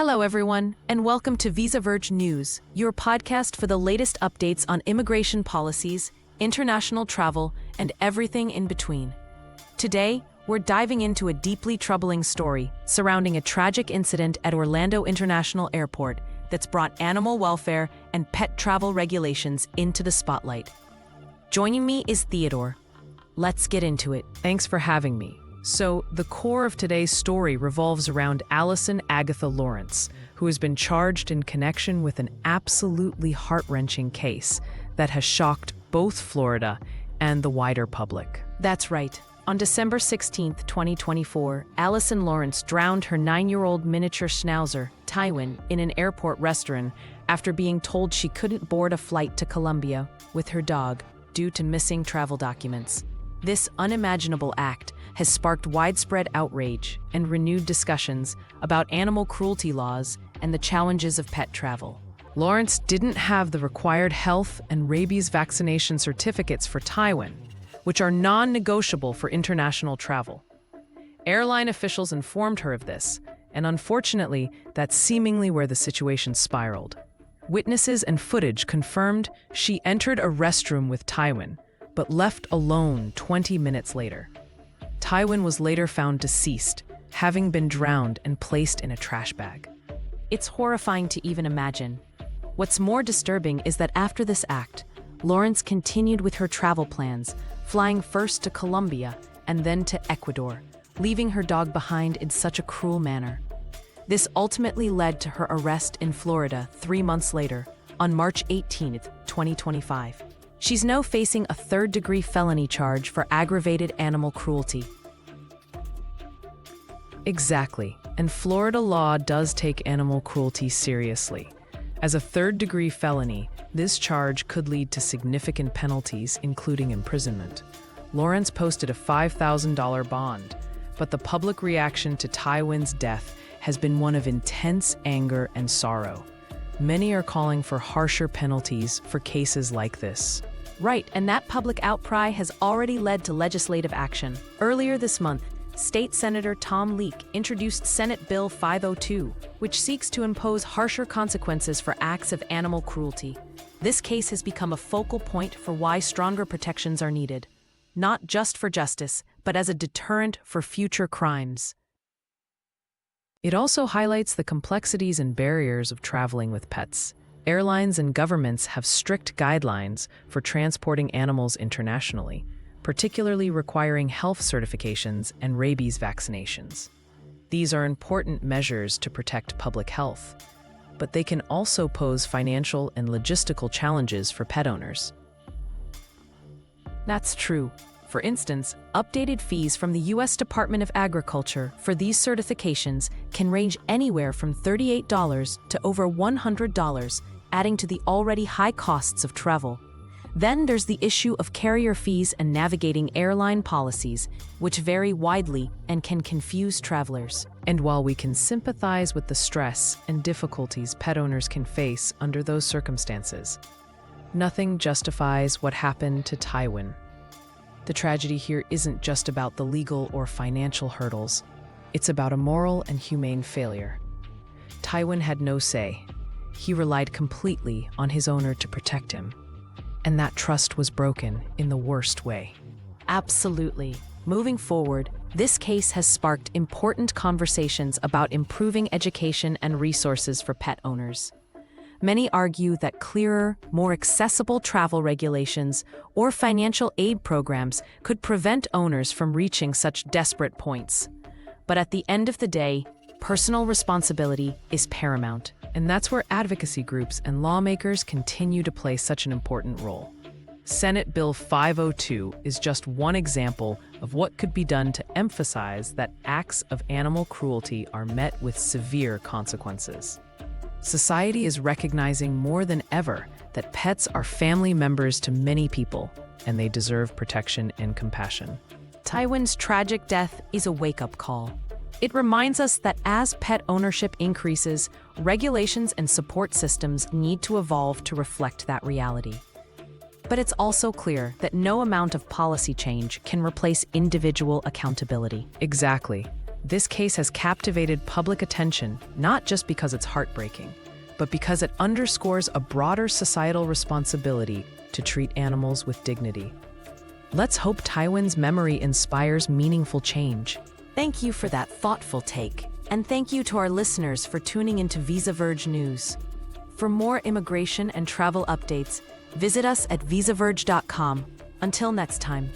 Hello, everyone, and welcome to Verge News, your podcast for the latest updates on immigration policies, international travel, and everything in between. Today, we're diving into a deeply troubling story surrounding a tragic incident at Orlando International Airport that's brought animal welfare and pet travel regulations into the spotlight. Joining me is Theodore. Let's get into it. Thanks for having me. So, the core of today's story revolves around Alison Agatha Lawrence, who has been charged in connection with an absolutely heart-wrenching case that has shocked both Florida and the wider public. That's right. On December 16, 2024, Alison Lawrence drowned her 9-year-old miniature schnauzer, Tywinn, in an airport restroom after being told she couldn't board a flight to Colombia with her dog due to missing travel documents. This unimaginable act has sparked widespread outrage and renewed discussions about animal cruelty laws and the challenges of pet travel. Lawrence didn't have the required health and rabies vaccination certificates for Tywinn, which are non-negotiable for international travel. Airline officials informed her of this, and unfortunately, that's seemingly where the situation spiraled. Witnesses and footage confirmed she entered a restroom with Tywinn, but left alone 20 minutes later. Tywinn was later found deceased, having been drowned and placed in a trash bag. It's horrifying to even imagine. What's more disturbing is that after this act, Lawrence continued with her travel plans, flying first to Colombia and then to Ecuador, leaving her dog behind in such a cruel manner. This ultimately led to her arrest in Florida 3 months later, on March 18, 2025. She's now facing a third-degree felony charge for aggravated animal cruelty. Exactly, and Florida law does take animal cruelty seriously. As a third-degree felony, this charge could lead to significant penalties, including imprisonment. Lawrence posted a $5,000 bond, but the public reaction to Tywinn's death has been one of intense anger and sorrow. Many are calling for harsher penalties for cases like this. Right, and that public outcry has already led to legislative action. Earlier this month, State Senator Tom Leek introduced Senate Bill 502, which seeks to impose harsher consequences for acts of animal cruelty. This case has become a focal point for why stronger protections are needed, not just for justice, but as a deterrent for future crimes. It also highlights the complexities and barriers of traveling with pets. Airlines and governments have strict guidelines for transporting animals internationally, particularly requiring health certifications and rabies vaccinations. These are important measures to protect public health, but they can also pose financial and logistical challenges for pet owners. That's true. For instance, updated fees from the U.S. Department of Agriculture for these certifications can range anywhere from $38 to over $100, adding to the already high costs of travel. Then there's the issue of carrier fees and navigating airline policies, which vary widely and can confuse travelers. And while we can sympathize with the stress and difficulties pet owners can face under those circumstances, nothing justifies what happened to Tywinn. The tragedy here isn't just about the legal or financial hurdles. It's about a moral and humane failure. Tywinn had no say. He relied completely on his owner to protect him. And that trust was broken in the worst way. Absolutely. Moving forward, this case has sparked important conversations about improving education and resources for pet owners. Many argue that clearer, more accessible travel regulations or financial aid programs could prevent owners from reaching such desperate points. But at the end of the day, personal responsibility is paramount. And that's where advocacy groups and lawmakers continue to play such an important role. Senate Bill 502 is just one example of what could be done to emphasize that acts of animal cruelty are met with severe consequences. Society is recognizing more than ever that pets are family members to many people, and they deserve protection and compassion. Tywinn's tragic death is a wake-up call. It reminds us that as pet ownership increases, regulations and support systems need to evolve to reflect that reality. But it's also clear that no amount of policy change can replace individual accountability. Exactly. This case has captivated public attention, not just because it's heartbreaking, but because it underscores a broader societal responsibility to treat animals with dignity. Let's hope Tywinn's memory inspires meaningful change. Thank you for that thoughtful take, and thank you to our listeners for tuning into Visa Verge News. For more immigration and travel updates, visit us at visaverge.com. Until next time.